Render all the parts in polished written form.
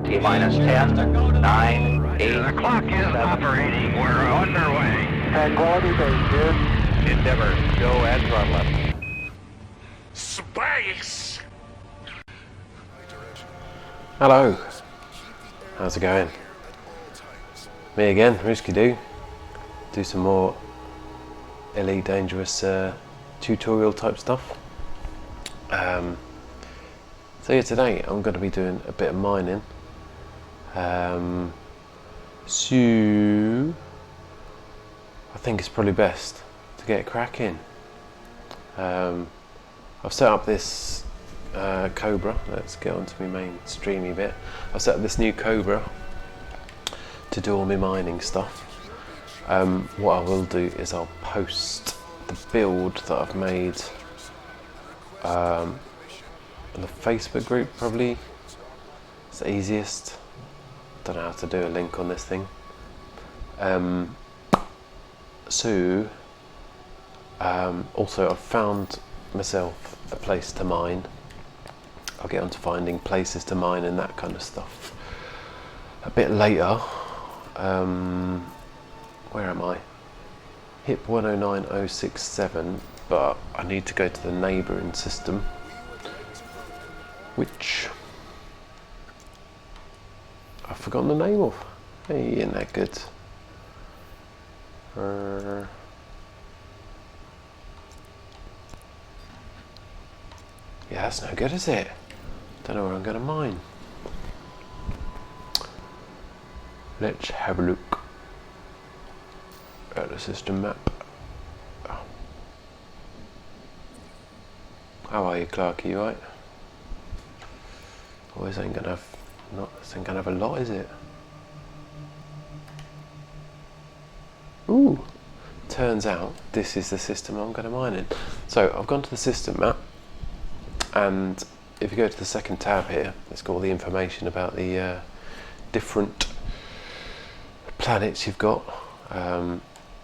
T-minus 10, 9, 8, The clock is 7. operating. We're underway. Tranquility Base here. Endeavor, go at throttle up. Space! Hello, how's it going? Me again, Risky do some more LE Dangerous tutorial type stuff. So yeah, today I'm going to be doing a bit of mining. So I think it's probably best to get cracking. I've set up this Cobra. Let's get on to my main streamy bit. I've set up this new Cobra to do all my mining stuff. What I will do is I'll post the build that I've made in the Facebook group, probably. It's the easiest. Don't know how to do a link on this thing. Also I've found myself a place to mine. I'll get on to finding places to mine and that kind of stuff a bit later. Where am I? HIP 109067, but I need to go to the neighbouring system, which I've forgotten the name of. Hey, isn't that good? Yeah, that's no good, is it? Don't know where I'm going to mine. Let's have a look at the system map. How are you, Clarky? You right? Oh, this ain't gonna have a lot, is it? Ooh! Turns out this is the system I'm going to mine in. So I've gone to the system map, and if you go to the second tab here, it's got all the information about the different planets you've got.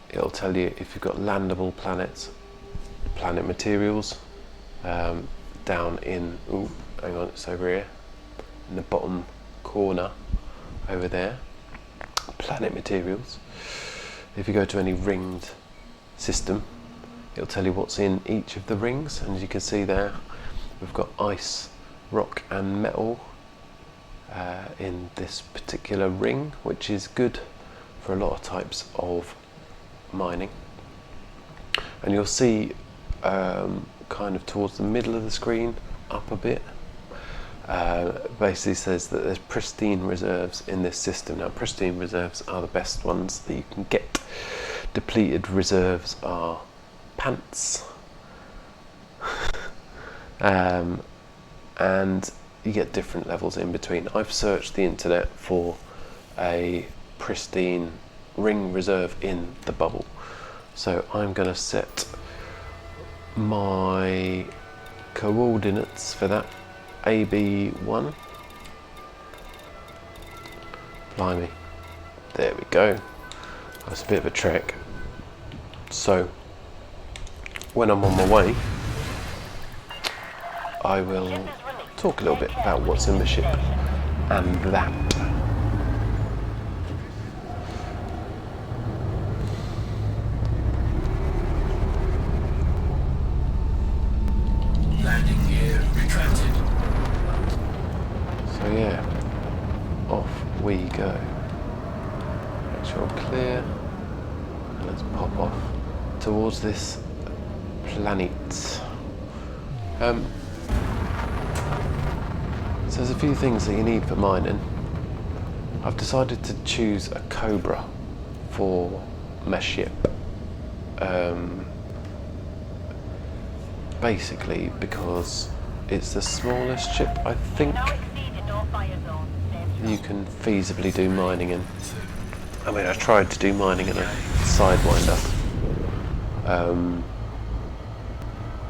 It'll tell you if you've got landable planets, planet materials, down in, ooh, hang on, it's over here, in the bottom corner, over there, planet materials. If you go to any ringed system, it'll tell you what's in each of the rings, and as you can see there, we've got ice, rock and metal in this particular ring, which is good for a lot of types of mining. And you'll see kind of towards the middle of the screen, up a bit, basically says that there's pristine reserves in this system. Now, pristine reserves are the best ones that you can get. Depleted reserves are pants. And you get different levels in between. I've searched the internet for a pristine ring reserve in the bubble, so I'm going to set my coordinates for that AB1. Blimey, there we go. That's a bit of a trek. So when I'm on my way, I will talk a little bit about what's in the ship and that. Landing gear retracted. So yeah, off we go. Make sure I'm clear. And let's pop off towards this planet. So there's a few things that you need for mining. I've decided to choose a Cobra for my ship. Basically because it's the smallest ship I think you can feasibly do mining in. I mean, I tried to do mining in a Sidewinder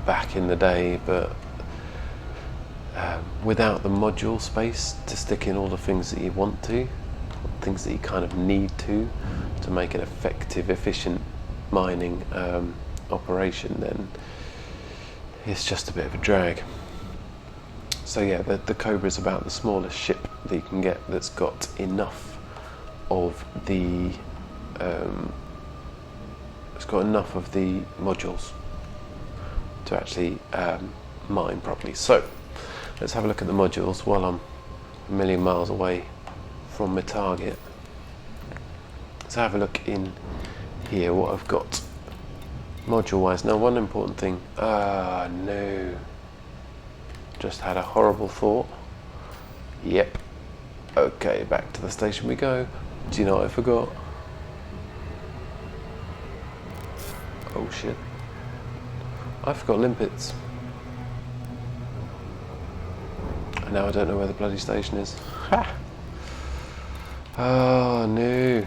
back in the day, but without the module space to stick in all the things that you want to, things that you kind of need to make an effective, efficient mining operation, then it's just a bit of a drag. So yeah, the Cobra is about the smallest ship that you can get that's got enough of the it's got enough of the modules to actually mine properly. So let's have a look at the modules while I'm a million miles away from my target. Let's have a look in here what I've got module wise. Now, one important thing, no, just had a horrible thought. Yep. Okay, back to the station we go. Do you know what I forgot? Oh shit, I forgot limpets. And now I don't know where the bloody station is. Ha! Oh no,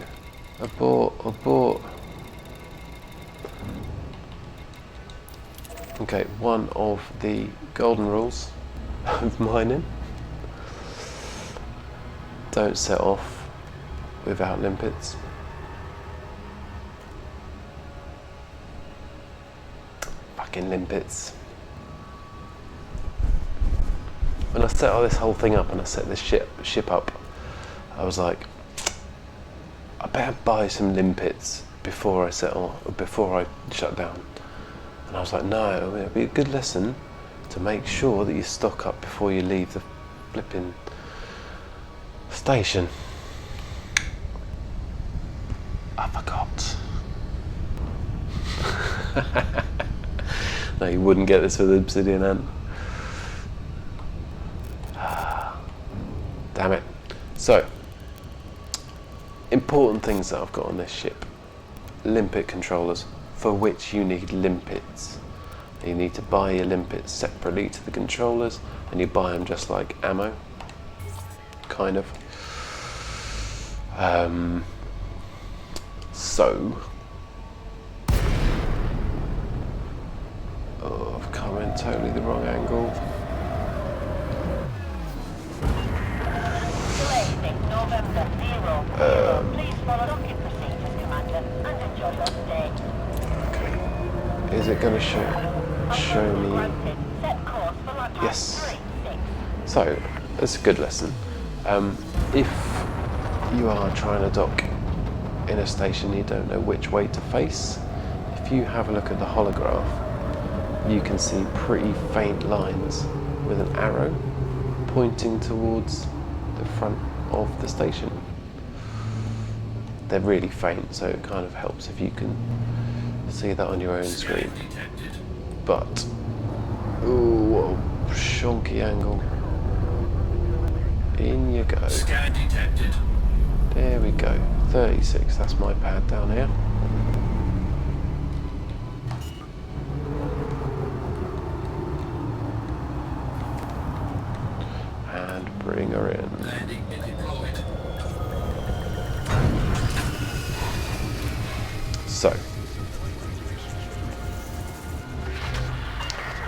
abort. Okay, one of the golden rules of mining: don't set off without limpets. Fucking limpets. When I set all this whole thing up and I set this ship up, I was like, I better buy some limpets before I shut down. And I was like, no, it'd be a good lesson to make sure that you stock up before you leave the flipping station. I forgot. No, you wouldn't get this with obsidian ant. Damn it. So, important things that I've got on this ship. Limpet controllers, for which you need limpets. You need to buy your limpets separately to the controllers, and you buy them just like ammo, kind of. Oh, I've come in totally the wrong angle. November 0. Please follow docking procedures, Commander, and enjoy your stay. Okay. Is it going to show me? Set course for landmark Yes. 36. So, that's a good lesson. If you are trying to dock in a station you don't know which way to face, if you have a look at the holograph, you can see pretty faint lines with an arrow pointing towards the front of the station. They're really faint, so it kind of helps if you can see that on your own screen. But, ooh, what a shonky angle. In you go. Scan detected. There we go. 36, that's my pad down here. And bring her in. Landing and deployed. So,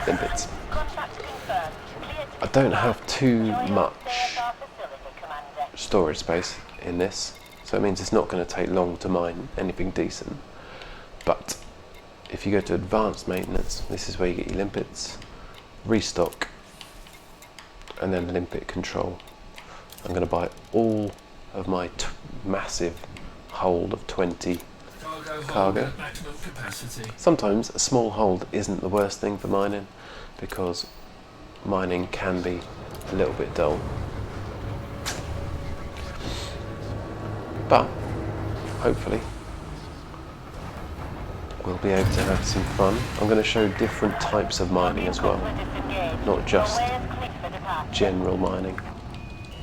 limpets. Contract confirmed. Clear to I don't have too enjoy your much stay at our facility, Commander. storage space in this, so it means it's not going to take long to mine anything decent. But if you go to advanced maintenance, this is where you get your limpets, restock, and then limpet control. I'm going to buy all of my massive hold of 20 cargo. Hold at maximum capacity. Sometimes a small hold isn't the worst thing for mining, because mining can be a little bit dull. But hopefully we'll be able to have some fun. I'm going to show different types of mining as well, not just general mining.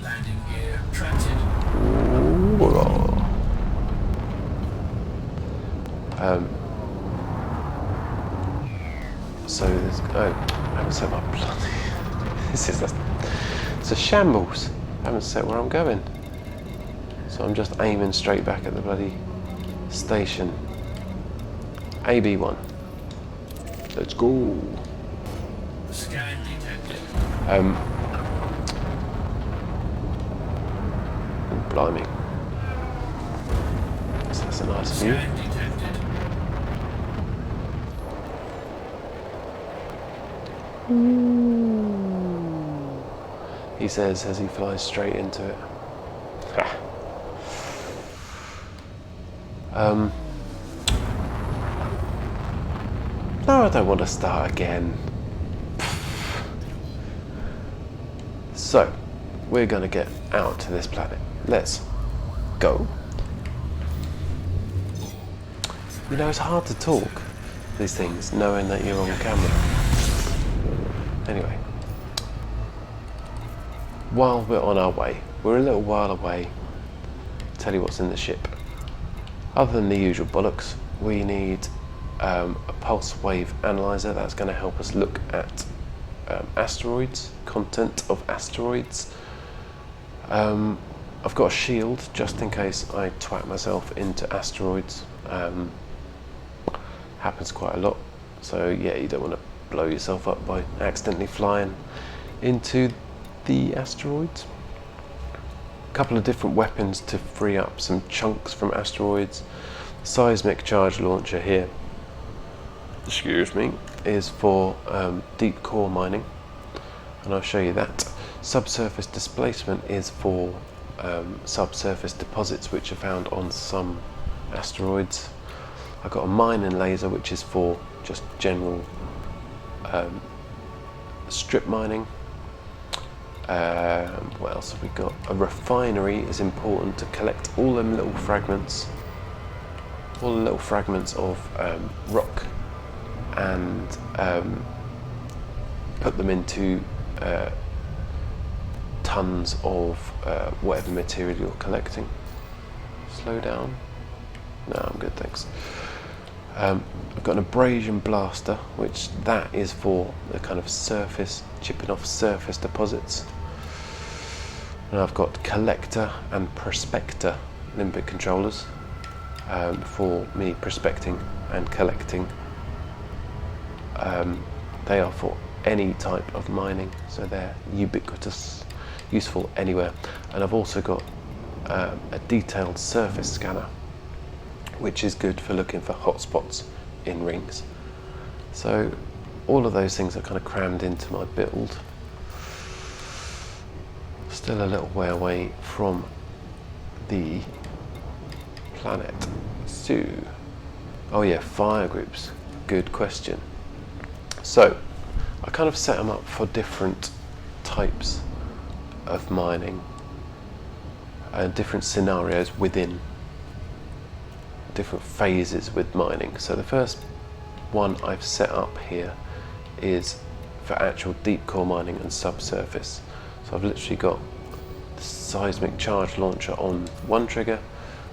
Landing gear tracted. So there's, oh, I haven't set my bloody, it's a shambles. I haven't set where I'm going. So I'm just aiming straight back at the bloody station. AB1. Let's go. Scan detected. Blimey. So that's a nice view. Scan detected. he says as he flies straight into it. No, I don't want to start again. So, we're going to get out to this planet. Let's go. You know, it's hard to talk these things knowing that you're on camera. Anyway, while we're on our way, we're a little while away. Tell you what's in the ship. Other than the usual bollocks, we need a pulse wave analyzer that's going to help us look at asteroids, content of asteroids. I've got a shield just in case I twat myself into asteroids. Happens quite a lot, so yeah, you don't want to blow yourself up by accidentally flying into the asteroids. A couple of different weapons to free up some chunks from asteroids. Seismic charge launcher here, excuse me, is for deep core mining, and I'll show you that. Subsurface displacement is for subsurface deposits which are found on some asteroids. I've got a mining laser which is for just general strip mining. What else have we got? A refinery is important to collect all them little fragments, of rock, and put them into tons of whatever material you're collecting. Slow down. No, I'm good, thanks. I've got an abrasion blaster, which that is for the kind of surface, chipping off surface deposits. And I've got collector and prospector limbic controllers for me prospecting and collecting. They are for any type of mining, so they're ubiquitous, useful anywhere. And I've also got a detailed surface scanner, which is good for looking for hotspots in rings. So all of those things are kind of crammed into my build. Still a little way away from the planet. So, oh yeah, fire groups, good question. So I kind of set them up for different types of mining and different scenarios within different phases with mining. So the first one I've set up here is for actual deep core mining and subsurface. So I've literally got the seismic charge launcher on one trigger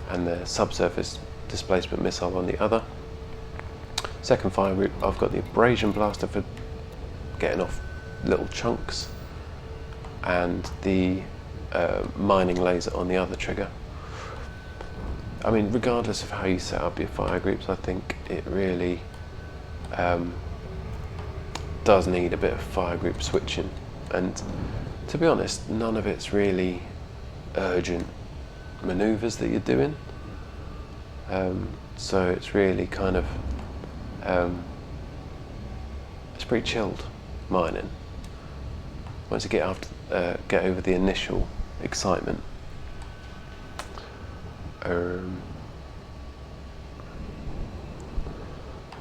and the subsurface displacement missile on the other. Second fire group, I've got the abrasion blaster for getting off little chunks and the mining laser on the other trigger. I mean, regardless of how you set up your fire groups, I think it really does need a bit of fire group switching. And to be honest, none of it's really urgent maneuvers that you're doing. So it's really kind of, it's pretty chilled mining. Once you get over the initial excitement.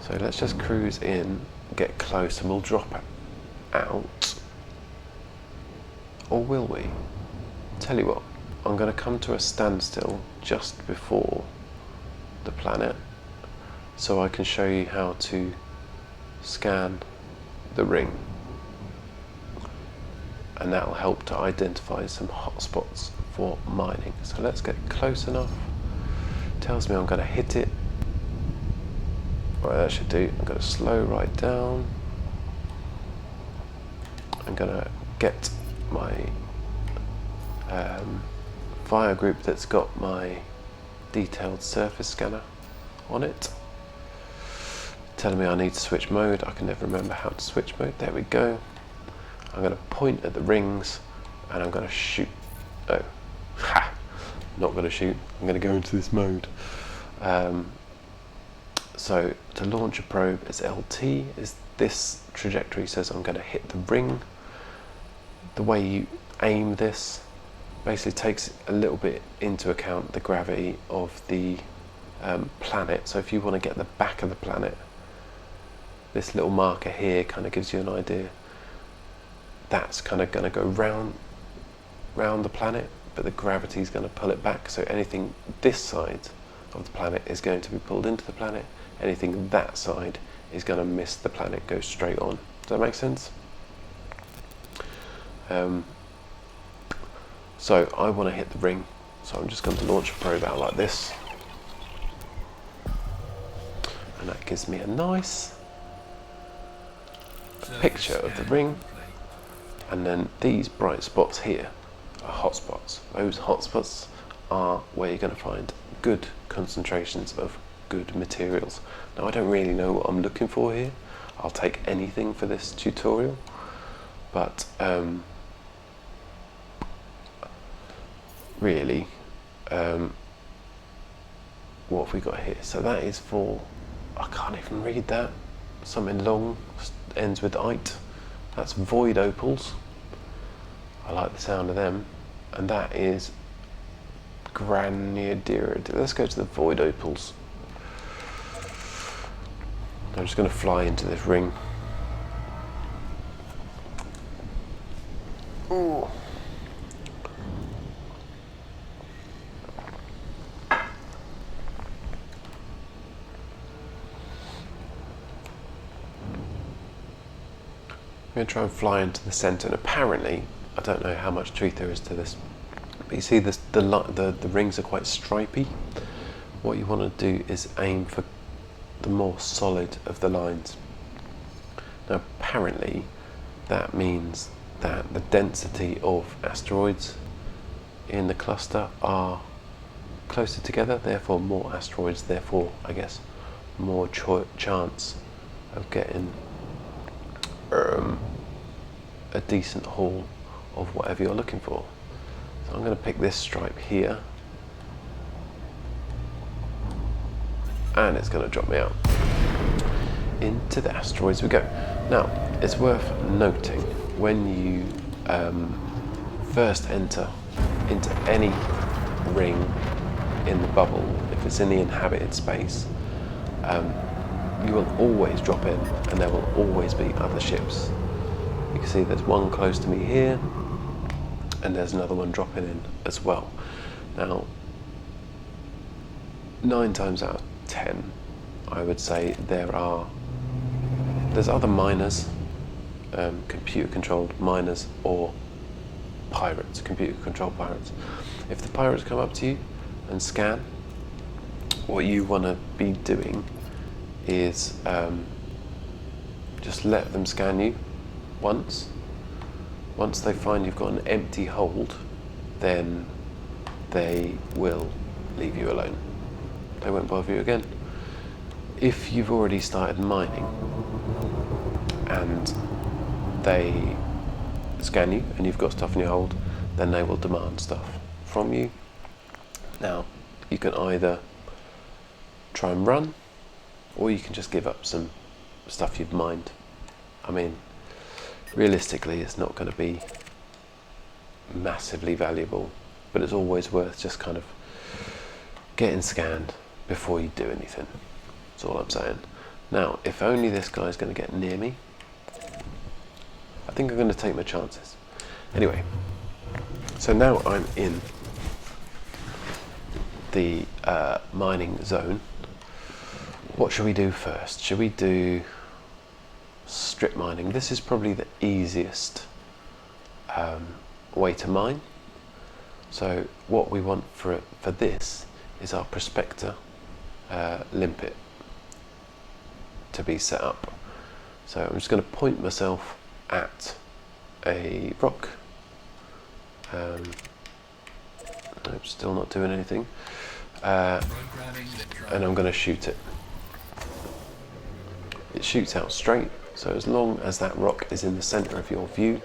So let's just cruise in, get close, and we'll drop out. Or will we? Tell you what, I'm going to come to a standstill just before the planet so I can show you how to scan the ring, and that will help to identify some hotspots for mining. So let's get close enough. Tells me I'm going to hit it. Right, that should do. I'm going to slow right down. I'm going to get my fire group that's got my detailed surface scanner on it. Telling me I need to switch mode. I can never remember how to switch mode. There we go. I'm going to point at the rings and I'm going to shoot. Oh, ha! Not going to shoot. I'm going to go into this mode. So to launch a probe is LT. Is this trajectory says I'm going to hit the ring. The way you aim this basically takes a little bit into account the gravity of the planet. So if you want to get the back of the planet, this little marker here kind of gives you an idea. That's kind of going to go round the planet, but the gravity is going to pull it back. So anything this side of the planet is going to be pulled into the planet. Anything that side is going to miss the planet, go straight on. Does that make sense? So I want to hit the ring, so I'm just going to launch a probe out like this, and that gives me a nice picture of the ring. And then these bright spots here are hot spots. Those hot spots are where you're going to find good concentrations of good materials. Now I don't really know what I'm looking for here. I'll take anything for this tutorial, but really, what have we got here? So that is for, I can't even read that, something long, ends with "ite." That's void opals. I like the sound of them. And that is granodiorite. Let's go to the void opals. I'm just going to fly into this ring. Ooh. I'm going to try and fly into the centre, and apparently, I don't know how much truth there is to this, but you see this, the rings are quite stripy. What you want to do is aim for the more solid of the lines. Now apparently that means that the density of asteroids in the cluster are closer together, therefore more asteroids, therefore I guess more chance of getting a decent haul of whatever you're looking for. So I'm going to pick this stripe here, and it's going to drop me out. Into the asteroids we go. Now it's worth noting, when you first enter into any ring in the bubble, if it's in the inhabited space, you will always drop in, and there will always be other ships. You can see there's one close to me here, and there's another one dropping in as well. Now 9 times out of 10 I would say there's other miners, computer controlled miners, or pirates, computer controlled pirates. If the pirates come up to you and scan, what you want to be doing is just let them scan you once. Once they find you've got an empty hold, then they will leave you alone. They won't bother you again. If you've already started mining and they scan you and you've got stuff in your hold, then they will demand stuff from you. Now, you can either try and run, or you can just give up some stuff you've mined. I mean, realistically, it's not going to be massively valuable, but it's always worth just kind of getting scanned before you do anything. That's all I'm saying. Now, if only this guy's going to get near me, I think I'm going to take my chances. Anyway, so now I'm in the mining zone. What should we do first? Should we do strip mining? This is probably the easiest way to mine. So what we want for this is our prospector limpet to be set up. So I'm just going to point myself at a rock. I'm still not doing anything, and I'm going to shoot it. It shoots out straight, so as long as that rock is in the center of your view,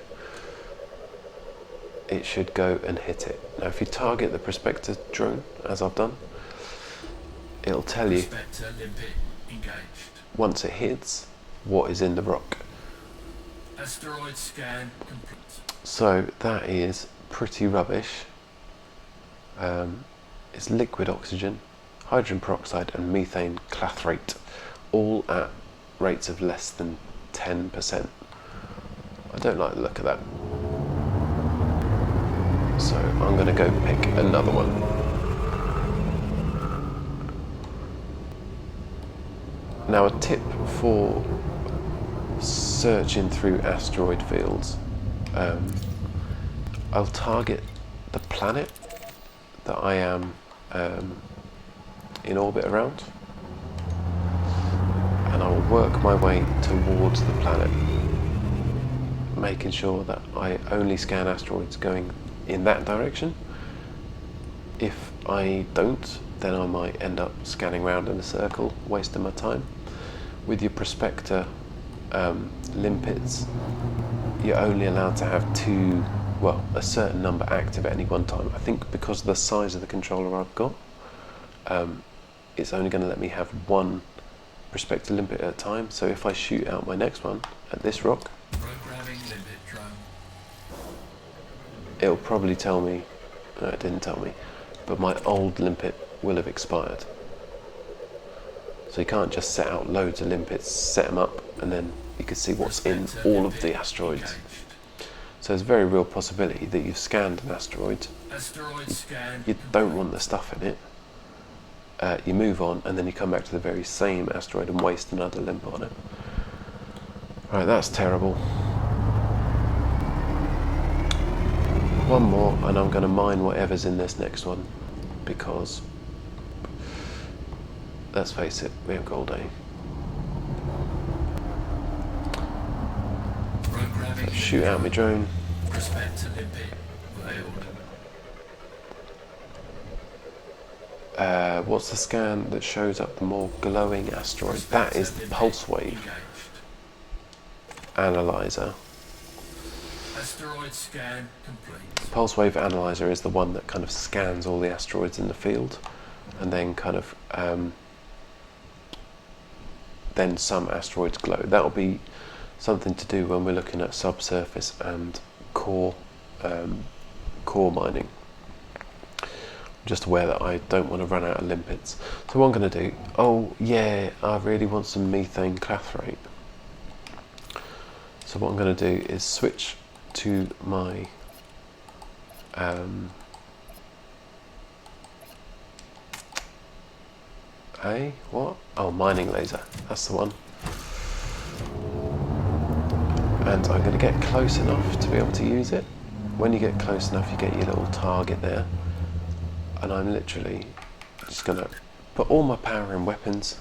it should go and hit it. Now if you target the prospector drone, as I've done, it'll tell you once it hits what is in the rock. Asteroid scan complete. So that is pretty rubbish. It's liquid oxygen, hydrogen peroxide and methane clathrate, all at rates of less than 10%. I don't like the look of that. So I'm going to go pick another one. Now a tip for searching through asteroid fields, I'll target the planet that I am in orbit around, and I will work my way towards the planet, making sure that I only scan asteroids going in that direction. If I don't, then I might end up scanning around in a circle, wasting my time. With your prospector limpets, you're only allowed to have a certain number active at any one time. I think because of the size of the controller I've got, it's only going to let me have one prospector limpet at a time. So if I shoot out my next one at this rock, Programming limpet drone. it'll probably tell me, no, it didn't tell me, but my old limpet will have expired. So you can't just set out loads of limpets, set them up, and then you can see what's in all of the asteroids. So there's a very real possibility that you've scanned an asteroid, Asteroid scan. you don't want the stuff in it, you move on, and then you come back to the very same asteroid and waste another limpet on it. Right, that's terrible. One more, and I'm going to mine whatever's in this next one, because let's face it, we haven't got all day. Programming Let's shoot out my drone. Prospector limpet failed. What's the scan that shows up the more glowing asteroid? That is the pulse wave Engaged. analyzer. Asteroid scan complete. Pulse wave analyzer is the one that kind of scans all the asteroids in the field, and then kind of then some asteroids glow. That'll be something to do when we're looking at subsurface and core mining. Just aware that I don't want to run out of limpets. So what I'm going to do, oh yeah, I really want some methane clathrate. So what I'm going to do is switch to my mining laser, that's the one. And I'm going to get close enough to be able to use it. When you get close enough, you get your little target there. And I'm literally just going to put all my power in weapons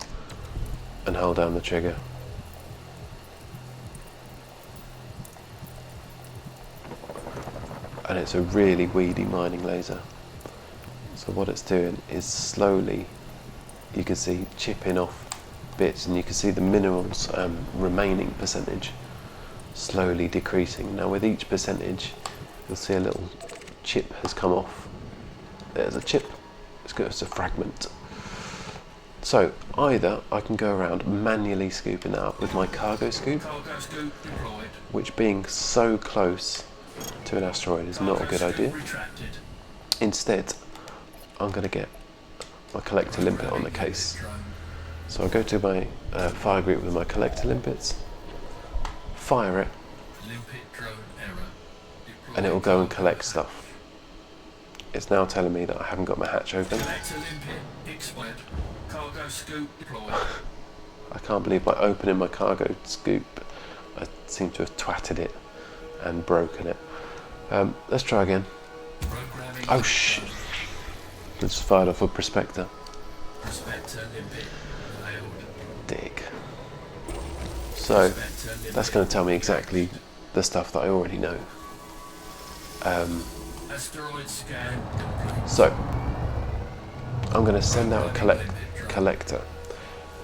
and hold down the trigger. And it's a really weedy mining laser. So what it's doing is slowly, you can see, chipping off bits, and you can see the minerals remaining percentage slowly decreasing. Now with each percentage, you'll see a little chip has come off. There's a chip, it's a fragment. So either I can go around manually scooping that up with my cargo scoop, Cargo scoop deployed. which being so close to an asteroid is not a good idea. Retracted. Instead, I'm going to get my collector limpet on the case. So I go to my fire group with my collector limpets, fire it, Limpet drone error. Deploy and it will go and cargo collect hatch. stuff. It's now telling me that I haven't got my hatch open. Collector limpet expired. Cargo scoop deployed. I can't believe by opening my cargo scoop, I seem to have twatted it and broken it. Let's try again. Programming. Oh shit! It's fired off a prospector. Prospector limpet failed. Dig. So Prospector limpet that's going to tell me exactly the stuff that I already know. Asteroid scan complete. So I'm going to send out a collector.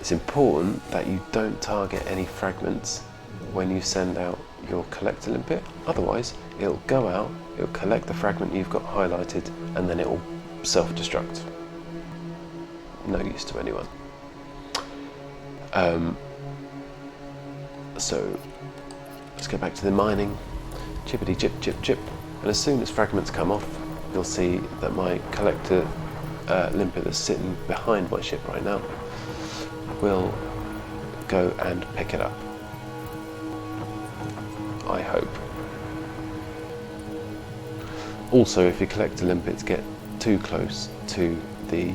It's important that you don't target any fragments when you send out your collector limpet. Otherwise, it'll go out, it'll collect the fragment you've got highlighted, and then it will self-destruct. No use to anyone. So let's go back to the mining. Chippity chip chip chip. And as soon as fragments come off, you'll see that my collector limpet that's sitting behind my ship right now will go and pick it up. I hope. Also, if your collector limpets get too close to the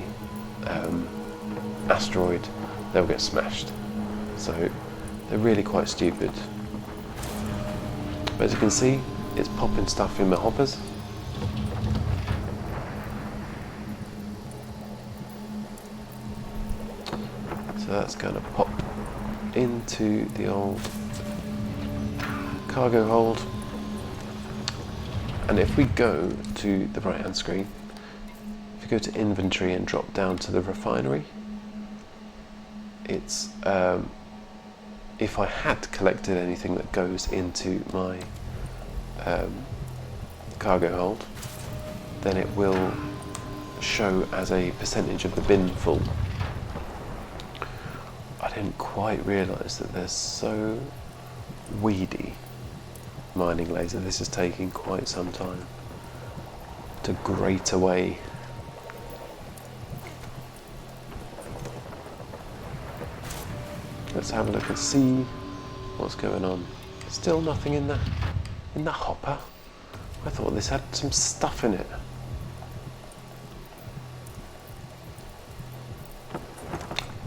asteroid, they'll get smashed. So they're really quite stupid. But as you can see, it's popping stuff in my hoppers. So that's going to pop into the old cargo hold. And if we go to the right hand screen, if you go to inventory and drop down to the refinery, it's if I had collected anything that goes into my cargo hold, then it will show as a percentage of the bin full. I didn't quite realise that they're so weedy, mining laser. This is taking quite some time to grate away. Let's have a look and see what's going on. Still nothing in the hopper. I thought this had some stuff in it.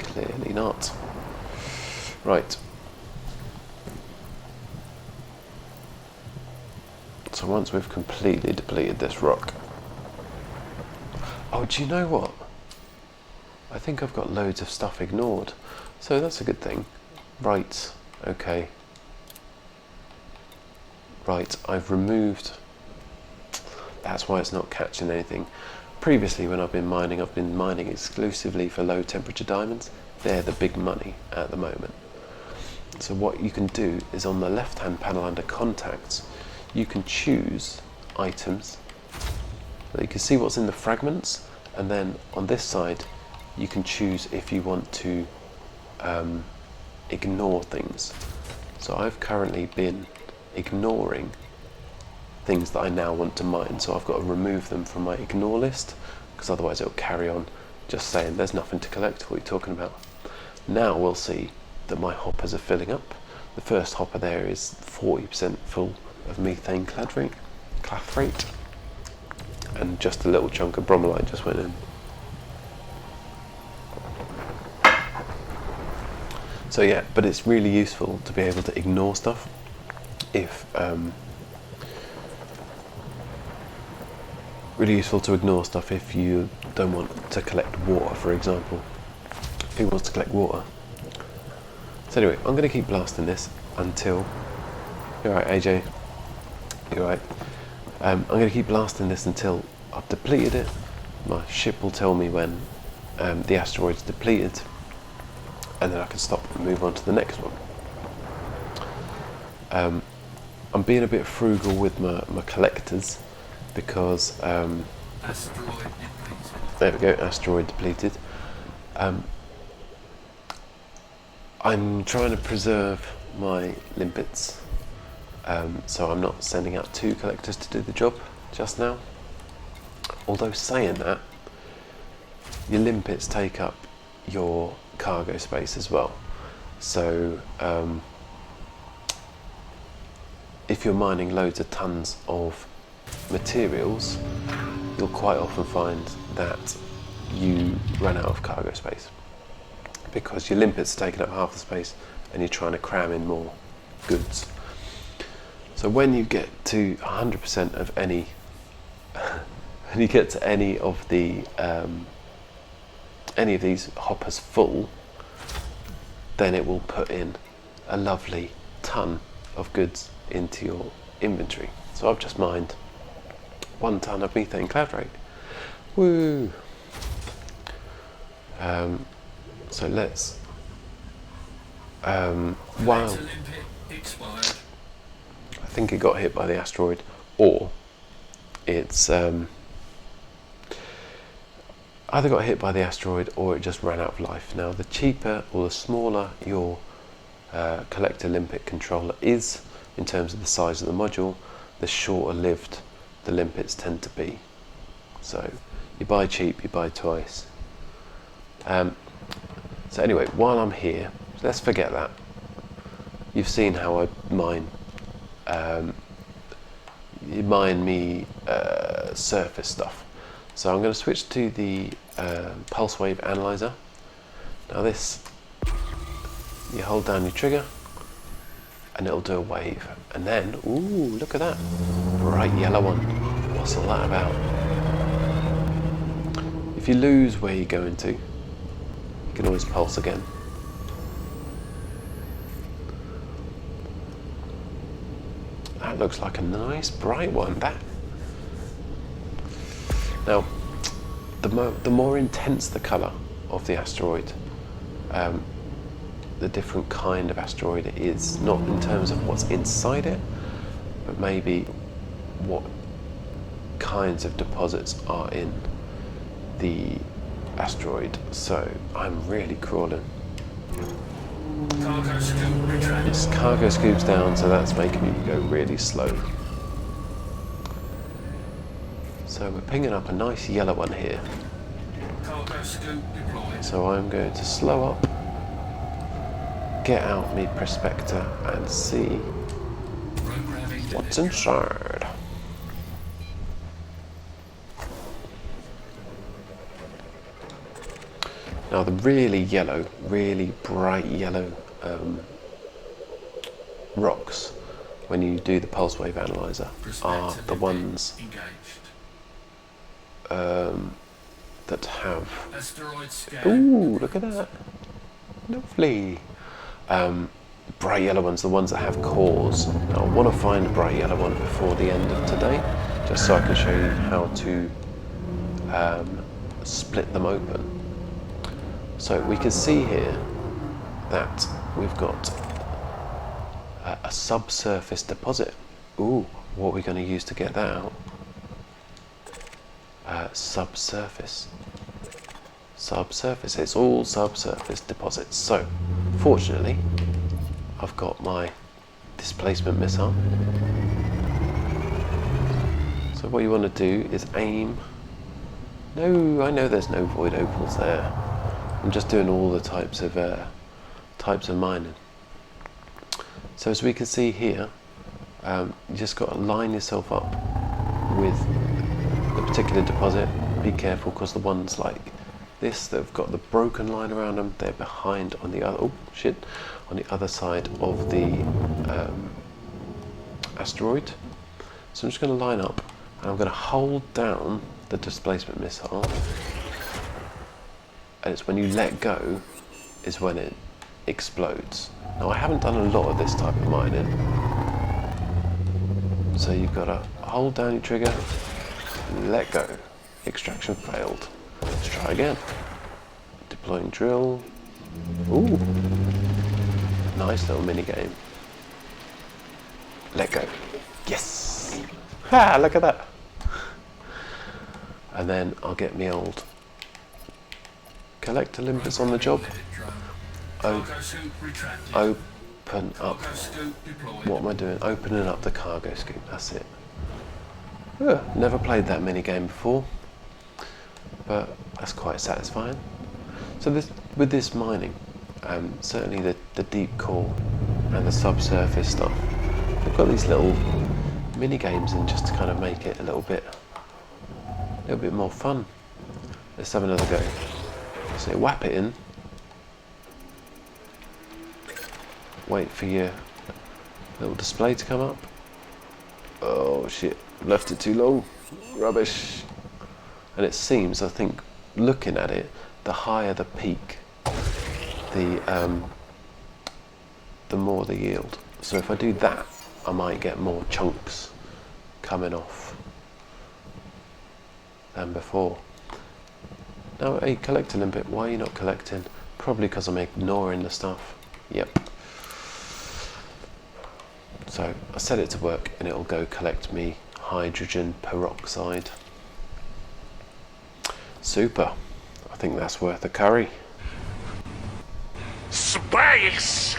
Clearly not. Right. So once we've completely depleted this rock. Oh, do you know what? I think I've got loads of stuff ignored. So that's a good thing. Right, okay. Right, I've removed... That's why it's not catching anything. Previously, when I've been mining exclusively for low temperature diamonds. They're the big money at the moment. So what you can do is on the left hand panel under contacts, you can choose items. So you can see what's in the fragments, and then on this side you can choose if you want to ignore things. So I've currently been ignoring things that I now want to mine, so I've got to remove them from my ignore list, because otherwise it'll carry on just saying there's nothing to collect. What are you talking about? Now we'll see that my hoppers are filling up. The first hopper there is 40% full of methane clathrate, and just a little chunk of bromellite just went in. So yeah, but it's really useful to be able to ignore stuff if really useful to ignore stuff if you don't want to collect water, for example. Who wants to collect water? So anyway, I'm going to keep blasting this until... You're right, AJ. You're right. I'm going to keep blasting this until I've depleted it. My ship will tell me when the asteroid's depleted, and then I can stop and move on to the next one. I'm being a bit frugal with my collectors because Asteroid depleted. there we go, asteroid depleted. I'm trying to preserve my limpets, so I'm not sending out 2 collectors to do the job just now. Although saying that, your limpets take up your cargo space as well. So if you're mining loads of tons of materials, you'll quite often find that you run out of cargo space because your limpets are taking up half the space and you're trying to cram in more goods. So when you get to 100% of any when you get to any of these hoppers full, then it will put in a lovely ton of goods into your inventory. So I've just mined 1 ton of methane clathrate. Woo! So let's wow, Limpet expired. I think it got hit by the asteroid, or it's either got hit by the asteroid or it just ran out of life. Now the cheaper or the smaller your collector limpet controller is, in terms of the size of the module, the shorter lived the limpets tend to be. So you buy cheap, you buy twice. So anyway, while I'm here, let's forget that. You've seen how I mine. You mine me surface stuff. So I'm going to switch to the pulse wave analyzer. Now this, you hold down your trigger and it'll do a wave. And then, ooh, look at that. Bright yellow one. What's all that about? If you lose where you're going to, you can always pulse again. That looks like a nice bright one. That. Now, the more intense the colour of the asteroid, the different kind of asteroid it is, not in terms of what's inside it, but maybe what kinds of deposits are in the asteroid. So I'm really crawling. Cargo scoop retracted. This cargo scoops down, so that's making me go really slow. So we're pinging up a nice yellow one here. Cargo scoop deployed. So I'm going to slow up, get out my prospector and see Programming what's delivered. inside. Now the really yellow, really bright yellow rocks, when you do the pulse wave analyzer, are Prospector the ones engaged. that have. Asteroid scan. Ooh, look at that! Lovely. Bright yellow ones, the ones that have cores. Now I want to find a bright yellow one before the end of today, just so I can show you how to split them open. So we can see here that we've got a subsurface deposit. Ooh, what are we going to use to get that out? Subsurface. Subsurface. It's all subsurface deposits. So, fortunately, I've got my displacement missile. So what you want to do is aim. No, I know there's no void opals there. I'm just doing all the types of mining. So as we can see here, you just got to line yourself up with the particular deposit. Be careful, because the ones like this that have got the broken line around them, they're behind on the other. Oh shit! On the other side of the asteroid. So I'm just going to line up, and I'm going to hold down the displacement missile. And it's when you let go is when it explodes. Now I haven't done a lot of this type of mining, so you've got to hold down your trigger, let go. Extraction failed. Let's try again. Deploying drill. Ooh, nice little mini game. Let go. Yes. Ha! Look at that. And then I'll get me old collector limpets on the job. Cargo scoop retracted. Open up. Cargo scoop deployed. What am I doing? Opening up the cargo scoop. That's it. Never played that mini game before, but that's quite satisfying. So with this mining, certainly the deep core and the subsurface stuff, they've got these little mini games in just to kind of make it a little bit more fun. Let's have another go. So whap it in. Wait for your little display to come up. Oh shit, left it too long. Rubbish. And it seems, I think, looking at it, the higher the peak, the more the yield. So if I do that, I might get more chunks coming off than before. Now, hey, collect a limpet. Why are you not collecting? Probably because I'm ignoring the stuff. Yep. So I set it to work, and it'll go collect me hydrogen peroxide. Super. I think that's worth a curry. Space!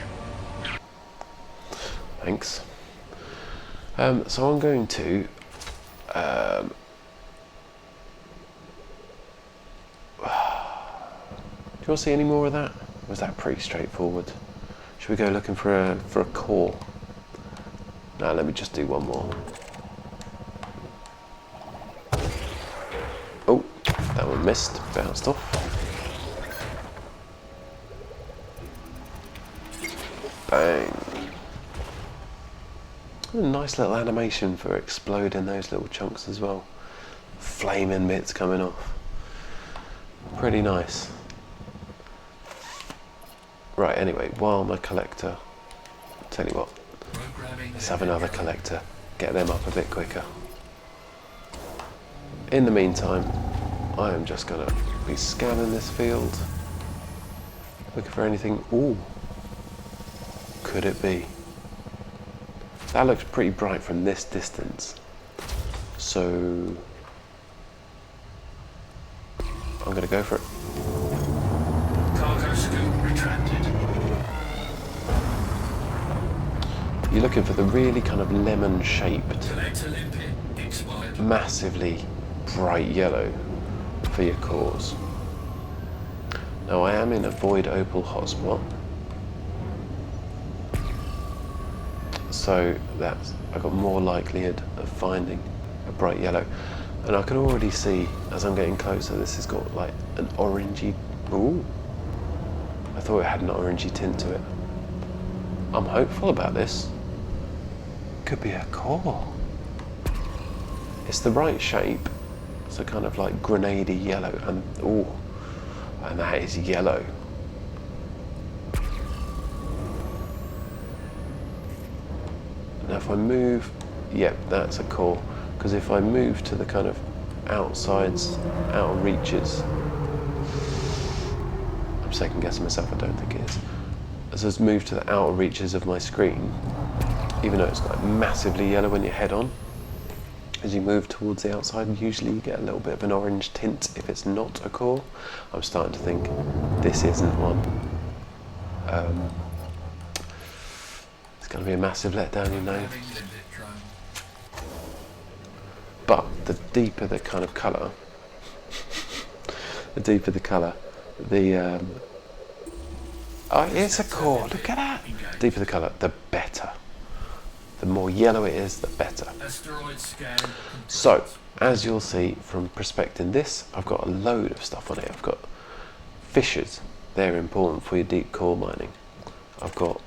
Thanks. So I'm going to do you want to see any more of that? Or was that pretty straightforward? Should we go looking for a core? No, let me just do one more. Oh, that one missed, bounced off. Bang. A nice little animation for exploding those little chunks as well. Flaming bits coming off. Pretty nice. Right, anyway, while my collector, I'll tell you what, let's have another collector, get them up a bit quicker. In the meantime, I am just going to be scanning this field, looking for anything. Ooh, could it be? That looks pretty bright from this distance, so I'm going to go for it. Cargo scoop retracted. You're looking for the really kind of lemon-shaped, Collector limpet expired. massively bright yellow for your cores. Now I am in a void opal hotspot, so that's I've got more likelihood of finding a bright yellow, and I can already see as I'm getting closer this has got like an orangey. Ooh, I thought it had an orangey tint to it. I'm hopeful about this. Could be a core. It's the right shape, so kind of like grenadey yellow, and ooh, and that is yellow. Now if I move, yep, that's a core, because if I move to the kind of outsides, outer reaches, I'm second guessing myself, I don't think it is. As I move to the outer reaches of my screen, even though it's like massively yellow when you head on, as you move towards the outside, usually you get a little bit of an orange tint if it's not a core. I'm starting to think this isn't one. It's going to be a massive letdown, you know. But the deeper the kind of colour, the deeper the colour, the oh, it's a core. Look at that. The deeper the colour, the better. The more yellow it is, the better. So, as you'll see from prospecting this, I've got a load of stuff on it. I've got fissures. They're important for your deep core mining. I've got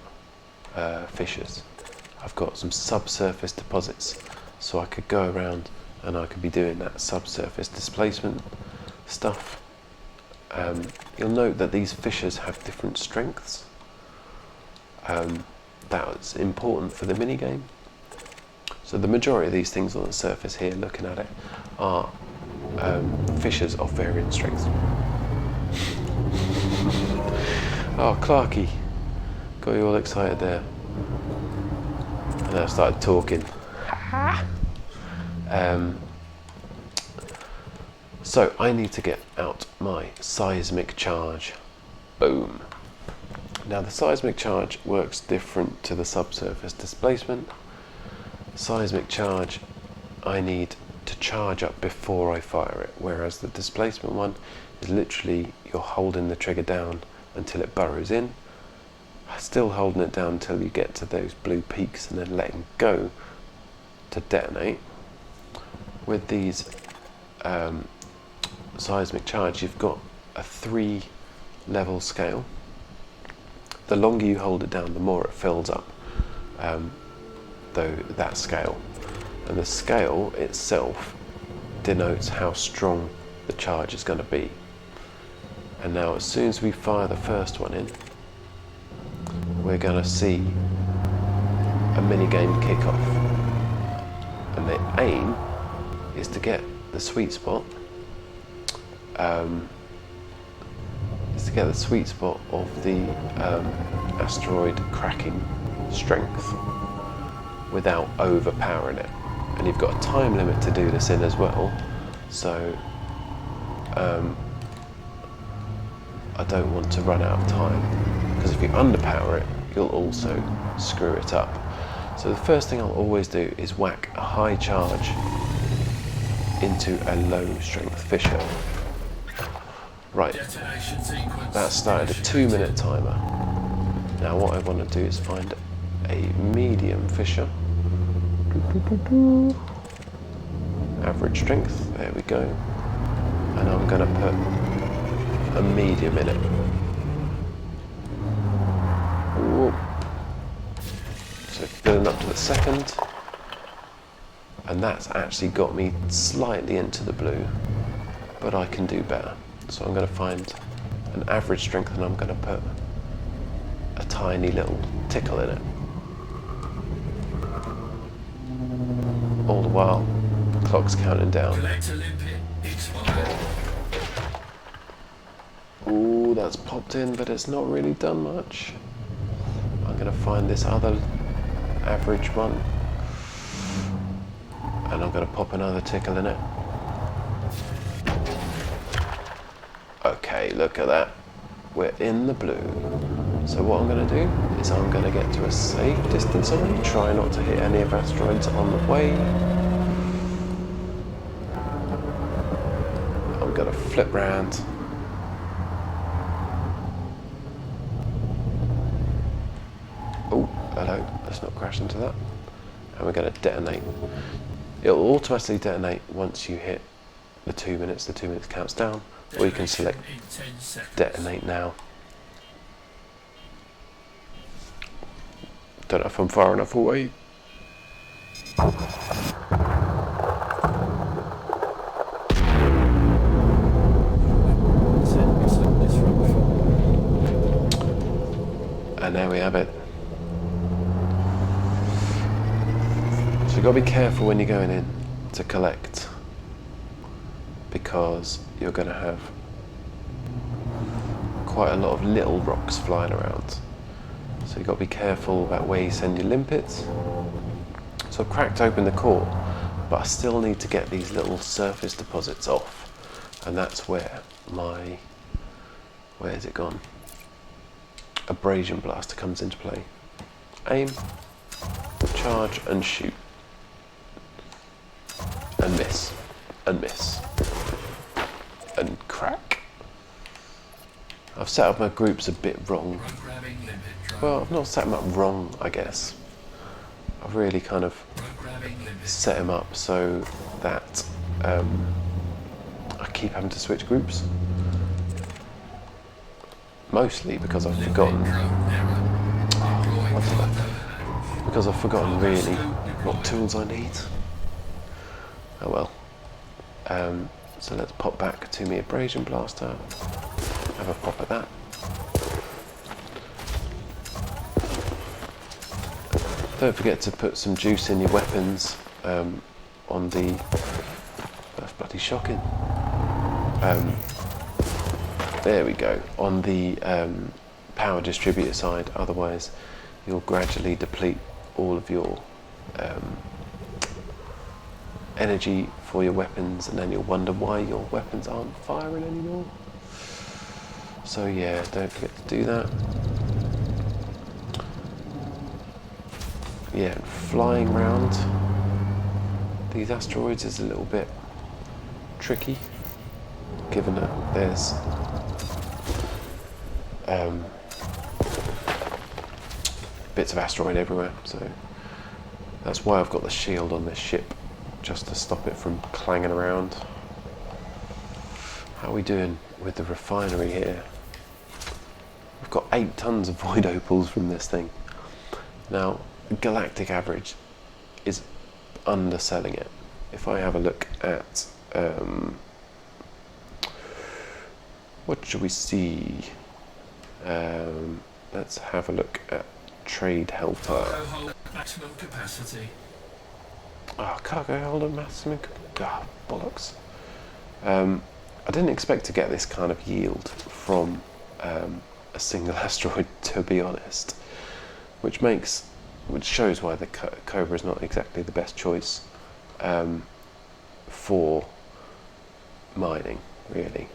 fissures. I've got some subsurface deposits. So I could go around and I could be doing that subsurface displacement stuff. You'll note that these fissures have different strengths. That's important for the minigame. So the majority of these things on the surface here, looking at it, are fissures of varying strengths. Oh, Clarky, got you all excited there. And then I started talking. So I need to get out my seismic charge. Boom. Now the seismic charge works different to the subsurface displacement. Seismic charge I need to charge up before I fire it, whereas the displacement one is literally you're holding the trigger down until it burrows in, still holding it down until you get to those blue peaks and then letting go to detonate. With these seismic charge, you've got a 3-level scale. The longer you hold it down, the more it fills up, that scale. And the scale itself denotes how strong the charge is going to be. And now as soon as we fire the first one in, we're going to see a minigame kick off. And the aim is to get the sweet spot of the asteroid cracking strength without overpowering it. And you've got a time limit to do this in as well, so I don't want to run out of time, because if you underpower it, you'll also screw it up. So the first thing I'll always do is whack a high charge into a low strength fissure. Right, Detonation sequence. that started a 2-minute timer. Now what I want to do is find a medium fissure. Average strength, there we go. And I'm going to put a medium in it. Whoop. So filling up to the second. And that's actually got me slightly into the blue, but I can do better. So I'm going to find an average strength and I'm going to put a tiny little tickle in it. All the while, the clock's counting down. Collector limpet expired. Ooh, that's popped in, but it's not really done much. I'm going to find this other average one, and I'm going to pop another tickle in it. Okay, look at that. We're in the blue. So what I'm going to do is I'm going to get to a safe distance away, try not to hit any of asteroids on the way. I'm going to flip round. Oh, hello, let's not crash into that. And we're going to detonate. It'll automatically detonate once you hit the 2 minutes. The 2 minutes counts down. Or you can select In 10 seconds. detonate now. Don't know if I'm far enough away. And there we have it. So you've got to be careful when you're going in to collect, because you're going to have quite a lot of little rocks flying around. So you've got to be careful about where you send your limpets. So I've cracked open the core, but I still need to get these little surface deposits off. And that's where my, where's it gone? Abrasion blaster comes into play. Aim, charge and shoot. And miss, and miss, and crack. I've set up my groups a bit wrong. Programming limit drone. Well, I've not set them up wrong, I guess. I've really kind of Programming limit. set them up so that I keep having to switch groups. Mostly because I've forgotten. What's that? Because I've forgotten really what tools I need. Oh well. So let's pop back to my abrasion blaster. Have a pop at that. Don't forget to put some juice in your weapons on the... That's bloody shocking. There we go. On the power distributor side, otherwise you'll gradually deplete all of your energy for your weapons, and then you'll wonder why your weapons aren't firing anymore. So yeah, don't forget to do that. Yeah, flying around these asteroids is a little bit tricky, given that there's bits of asteroid everywhere. So that's why I've got the shield on this ship, just to stop it from clanging around. How are we doing with the refinery here? We've got 8 tons of void opals from this thing. Now, galactic average is underselling it. If I have a look at, what should we see? Let's have a look at trade helper. Cargo hold maximum capacity. Oh, cargo holder maximum. Ah, bollocks. I didn't expect to get this kind of yield from a single asteroid, to be honest, which shows why the Cobra is not exactly the best choice for mining, really.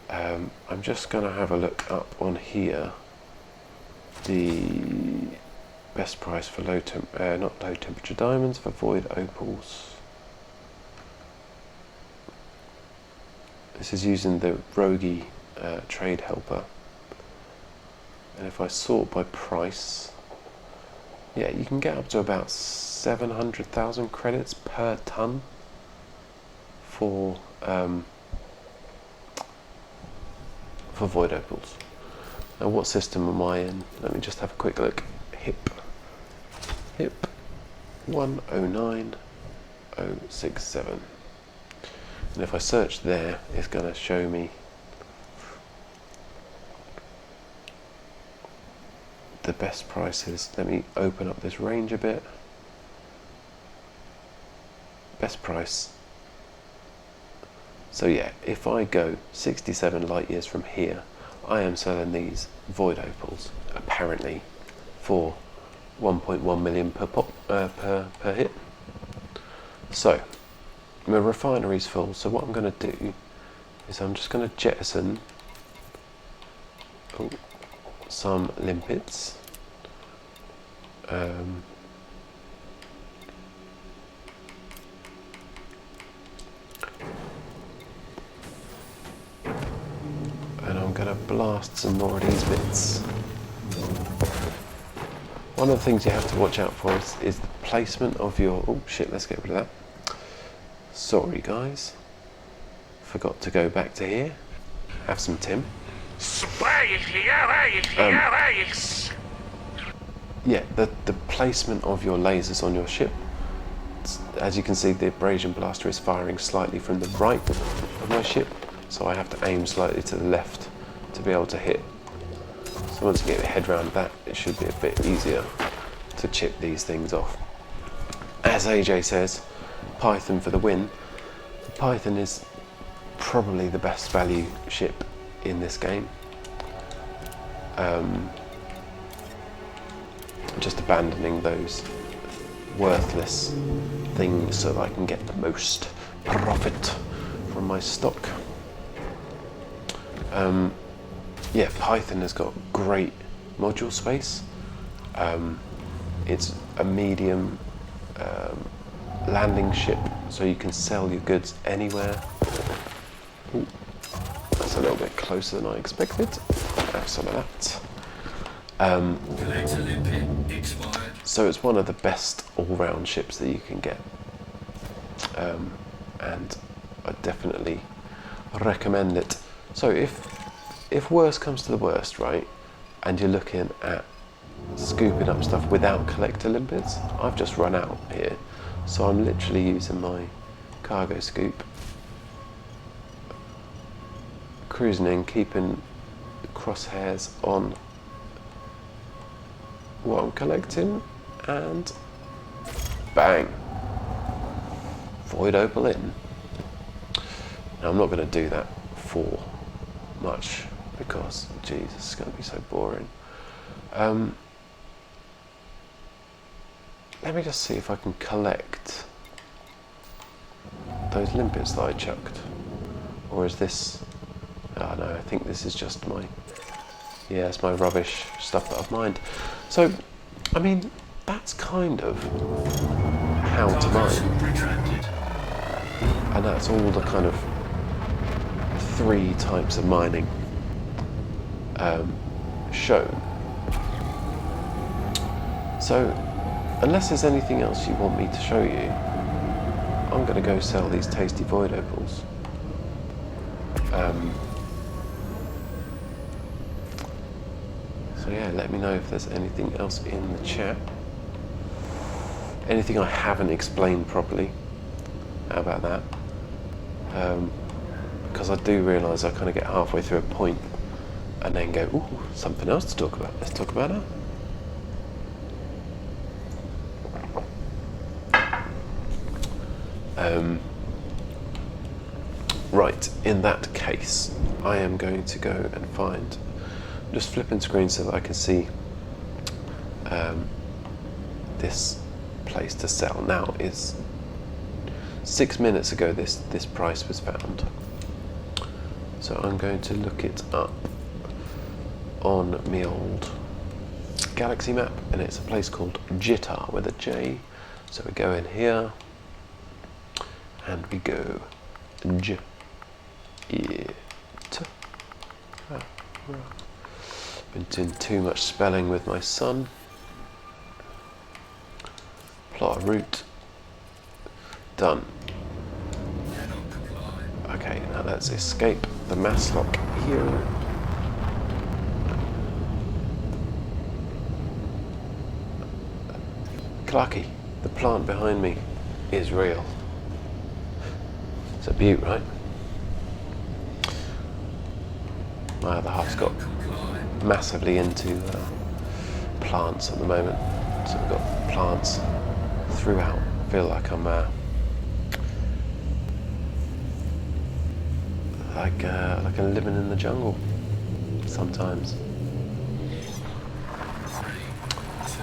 I'm just going to have a look up on here. The Best price for not low temperature diamonds, for void opals. This is using the Rogi trade helper. And if I sort by price, yeah, you can get up to about 700,000 credits per ton for void opals. Now, what system am I in? Let me just have a quick look. HIP 109067. And if I search there, it's going to show me the best prices. Let me open up this range a bit. Best price. So yeah, if I go 67 light years from here, I am selling these void opals apparently for 1.1 million per pop, per hit. So my refinery's full, so what I'm going to do is I'm just going to jettison some limpets. And I'm going to blast some more of these bits. One of the things you have to watch out for is the placement of your... Oh shit, let's get rid of that. Sorry guys. Forgot to go back to here. Have some Tim. Yeah, the placement of your lasers on your ship. As you can see, the abrasion blaster is firing slightly from the right of my ship, so I have to aim slightly to the left to be able to hit. So once you get your head around that, it should be a bit easier to chip these things off. As AJ says, Python for the win. The Python is probably the best value ship in this game. Just abandoning those worthless things so that I can get the most profit from my stock. Yeah, Python has got great module space. It's a medium landing ship, so you can sell your goods anywhere. Ooh, that's a little bit closer than I expected. Have some of that. Collector limpet expired. So it's one of the best all-round ships that you can get, and I definitely recommend it. So if worst comes to the worst, right, and you're looking at scooping up stuff without collector limpets, I've just run out here, so I'm literally using my cargo scoop, cruising in, keeping the crosshairs on what I'm collecting, and bang, void opal in. Now I'm not going to do that for much because Jesus, it's going to be so boring. Let me just see if I can collect those limpets that I chucked, or is this? Oh no, I think this is just my, yeah, it's my rubbish stuff that I've mined. So, I mean, that's kind of how to mine, and that's all the kind of 3 types of mining shown. So, unless there's anything else you want me to show you, I'm going to go sell these tasty void opals. So yeah, let me know if there's anything else in the chat. Anything I haven't explained properly. How about that? Because I do realise I kind of get halfway through a point and then go, ooh, something else to talk about. Let's talk about that. Right, in that case, I am going to go and find, I'm just flipping screen so that I can see this place to sell. Now, it's 6 minutes ago this price was found. So I'm going to look it up on my old galaxy map, and it's a place called Jitar with a J. So we go in here, and we go J. Been doing too much spelling with my son. Plot a route. Done. Cannot comply. Okay, now let's escape the mass lock here. Clarky, the plant behind me is real. It's a beaut, right? My other half's got massively into plants at the moment, so we've got plants throughout. I feel like I'm like I'm living in the jungle sometimes. 3, 2,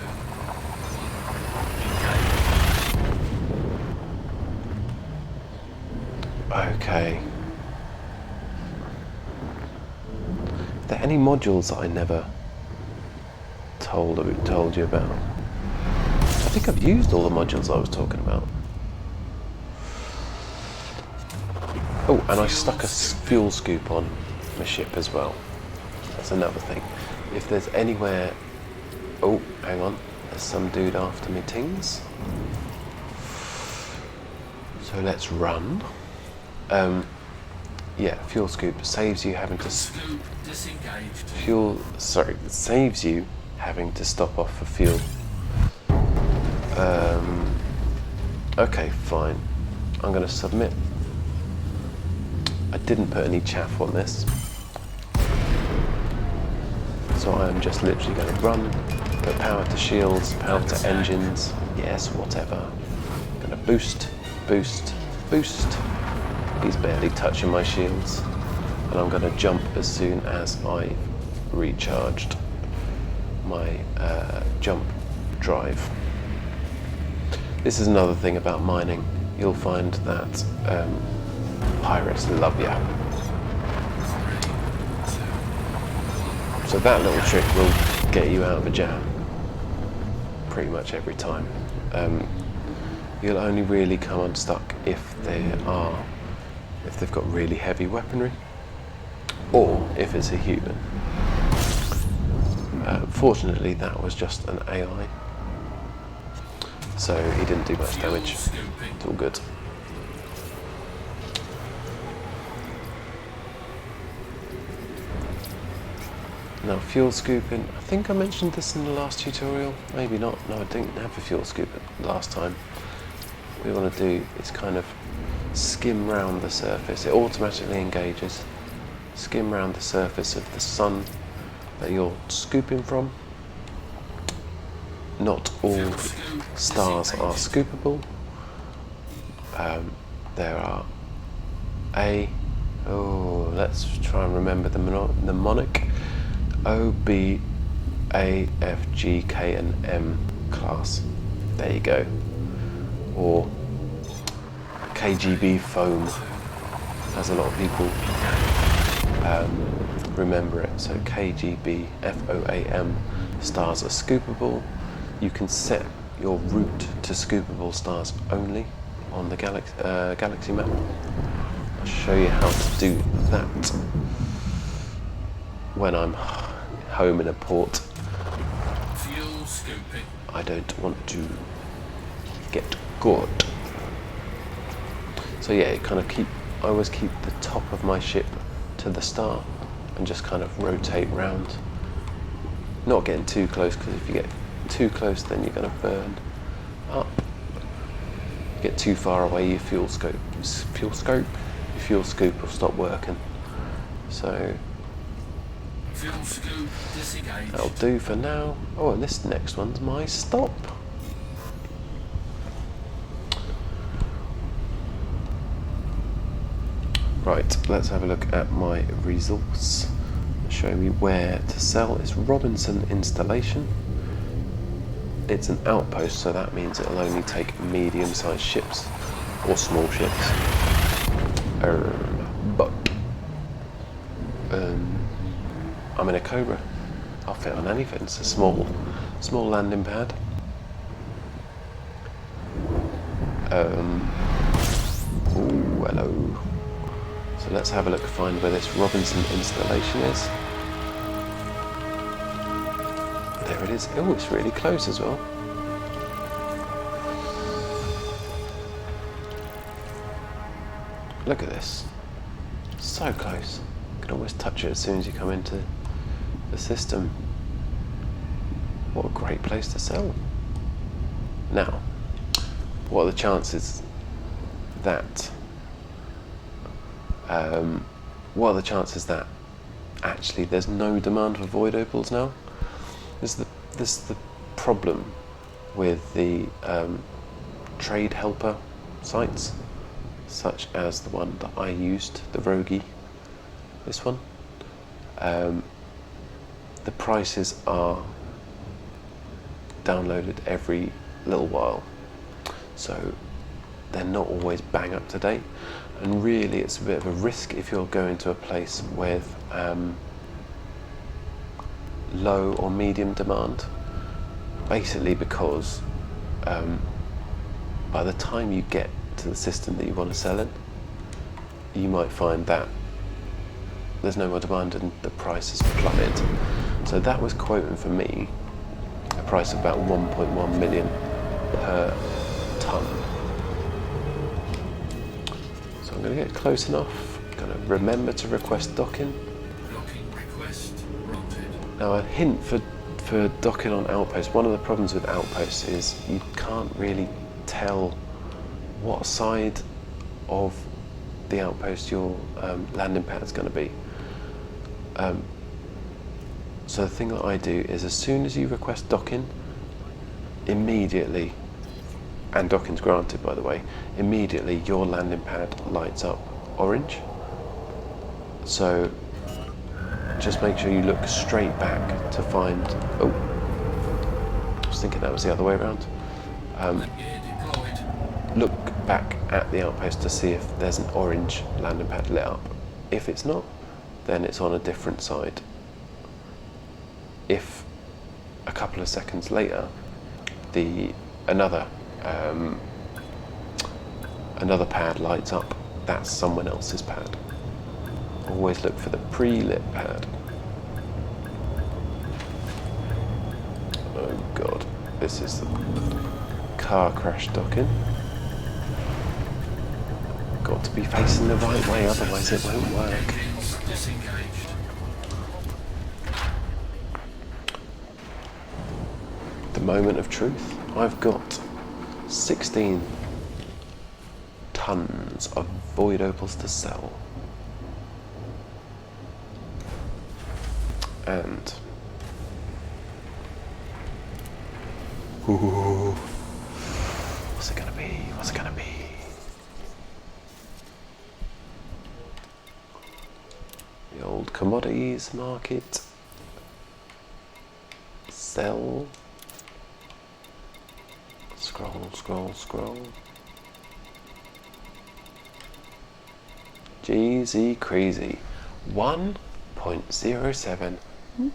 Okay. Are there any modules that I never told you about? I think I've used all the modules I was talking about. Oh, and I stuck a fuel scoop on my ship as well. That's another thing. If there's anywhere... Oh, hang on. There's some dude after me tings. So let's run. Yeah, fuel scoop saves you having to... scoop disengaged. saves you having to stop off for fuel. Okay, fine. I'm going to submit. I didn't put any chaff on this. So I'm just literally going to run, put power to shields, power to engines, yes, whatever. Going to boost, boost, boost. He's barely touching my shields. And I'm going to jump as soon as I've recharged my jump drive. This is another thing about mining. You'll find that pirates love you. So that little trick will get you out of a jam pretty much every time. You'll only really come unstuck if they've got really heavy weaponry, or if it's a human. Fortunately, that was just an AI, so he didn't do much damage. It's all good. Now, fuel scooping, I think I mentioned this in the last tutorial, maybe not. No, I didn't have a fuel scoop last time. What we want to do is kind of skim round the surface. It automatically engages. Skim round the surface of the sun that you're scooping from. Not all stars are scoopable. There are let's try and remember the mnemonic. O, B, A, F, G, K, and M class. There you go. Or KGB foam, as a lot of people remember it. So KGB, FOAM, stars are scoopable. You can set your route to scoopable stars only on the galaxy map. I'll show you how to do that when I'm home in a port. Fuel scooping. I don't want to get good. So yeah, I always keep the top of my ship to the star and just kind of rotate round. Not getting too close, because if you get too close then you're going to burn up. Get too far away, your fuel scoop will stop working. So Fuel scoop disengaged. that'll do for now. Oh, and this next one's my stop. Right, let's have a look at my resource. Show me where to sell. It's Robinson Installation. It's an outpost, so that means it'll only take medium-sized ships or small ships. But I'm in a Cobra. I'll fit on anything. It's a small small landing pad. Oh, hello. So let's have a look, find where this Robinson installation is. There it is. Oh, it's really close as well. Look at this. So close. You can almost touch it as soon as you come into the system. What a great place to sell. Now, what are the chances that actually there's no demand for void opals now? This is the problem with the trade helper sites, such as the one that I used, the Rogie, this one. The prices are downloaded every little while, so they're not always bang up to date, and really it's a bit of a risk if you're going to a place with low or medium demand, basically because by the time you get to the system that you want to sell in, you might find that there's no more demand and the price has plummeted. So that was quoting for me a price of about 1.1 million per tonne. So I'm going to get close enough. I'm going to remember to request docking. Docking request granted. Now, a hint for docking on outposts. One of the problems with outposts is you can't really tell what side of the outpost your landing pad is going to be. So the thing that I do is, as soon as you request docking, immediately, and docking's granted by the way, immediately your landing pad lights up orange. So just make sure you look straight back to find, oh, I was thinking that was the other way around. Gear deployed. Look back at the outpost to see if there's an orange landing pad lit up. If it's not, then it's on a different side. If a couple of seconds later another pad lights up, that's someone else's pad. Always look for the pre-lit pad. Oh god, this is the car crash docking. Got to be facing the right way, otherwise it won't work. Engines disengaged. The moment of truth. I've got 16 tons of void opals to sell. And ooh, what's it gonna be? What's it gonna be? The old commodities market. Sell. Scroll, scroll, scroll. Jeezy crazy. 1.07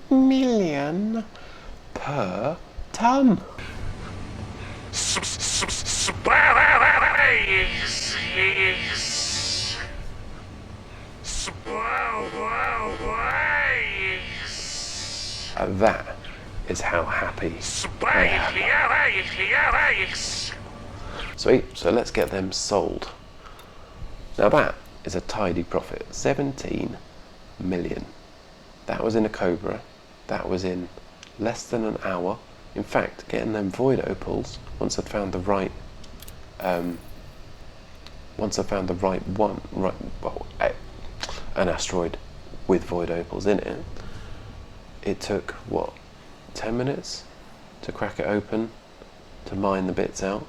million per tonne. That is how happy I am. Sweet, so let's get them sold. Now that is a tidy profit, 17 million. That was in a Cobra, that was in less than an hour. In fact, getting them void opals, once I'd found the right an asteroid with void opals in it, it took what, 10 minutes to crack it open, to mine the bits out.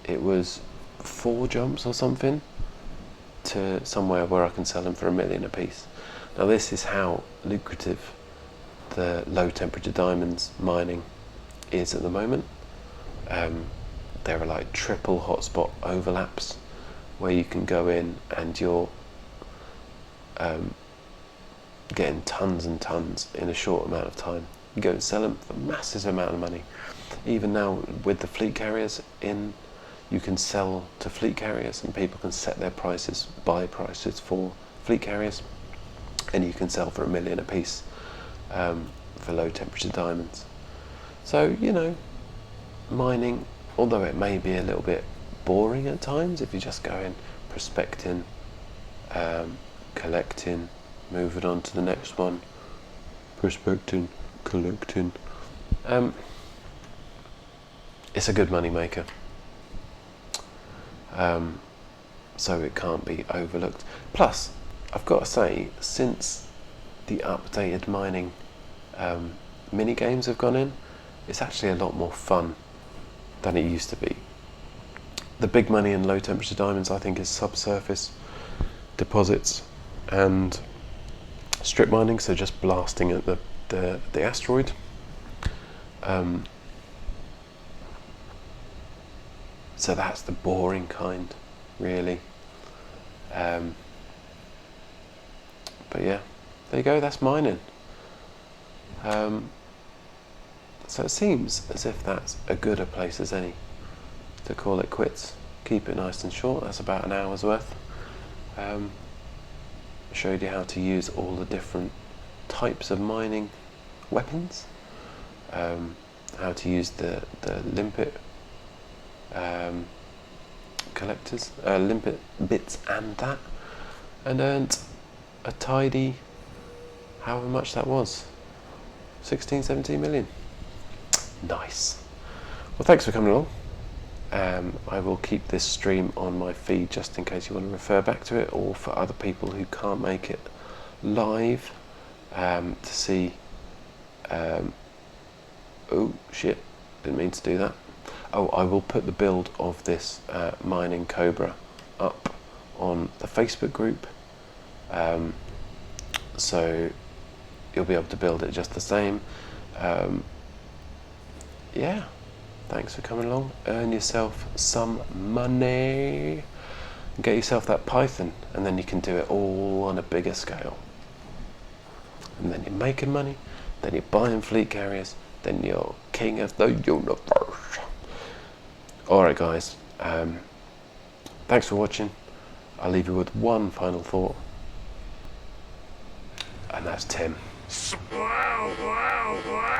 It was 4 jumps or something to somewhere where I can sell them for $1 million a piece. Now this is how lucrative the low temperature diamonds mining is at the moment. There are like triple hotspot overlaps where you can go in and you're getting tons and tons in a short amount of time. You go and sell them for a massive amount of money. Even now with the fleet carriers in, you can sell to fleet carriers and people can set their prices, buy prices for fleet carriers, and you can sell for $1 million a piece for low temperature diamonds. So, you know, mining, although it may be a little bit boring at times if you just go in prospecting, collecting, moving on to the next one, prospecting, collecting, it's a good money maker, so it can't be overlooked. Plus, I've got to say, since the updated mining mini games have gone in, it's actually a lot more fun than it used to be. The big money in low temperature diamonds, I think, is subsurface deposits and strip mining, so just blasting at the asteroid. So that's the boring kind, really. But yeah, there you go, that's mining. So it seems as if that's as good a place as any to call it quits. Keep it nice and short, that's about an hour's worth. Showed you how to use all the different types of mining weapons, how to use the limpet collectors, limpet bits and that, and earned a tidy, however much that was, 16, 17 million. Nice. Well, thanks for coming along. I will keep this stream on my feed just in case you want to refer back to it, or for other people who can't make it live to see. Oh shit, didn't mean to do that. Oh, I will put the build of this mining Cobra up on the Facebook group, so you'll be able to build it just the same. Yeah, thanks for coming along. Earn yourself some money, get yourself that Python, and then you can do it all on a bigger scale. And then you're making money, then you're buying fleet carriers, then you're king of the universe. Alright guys, thanks for watching. I'll leave you with one final thought, and that's Tim. Wow, wow, wow.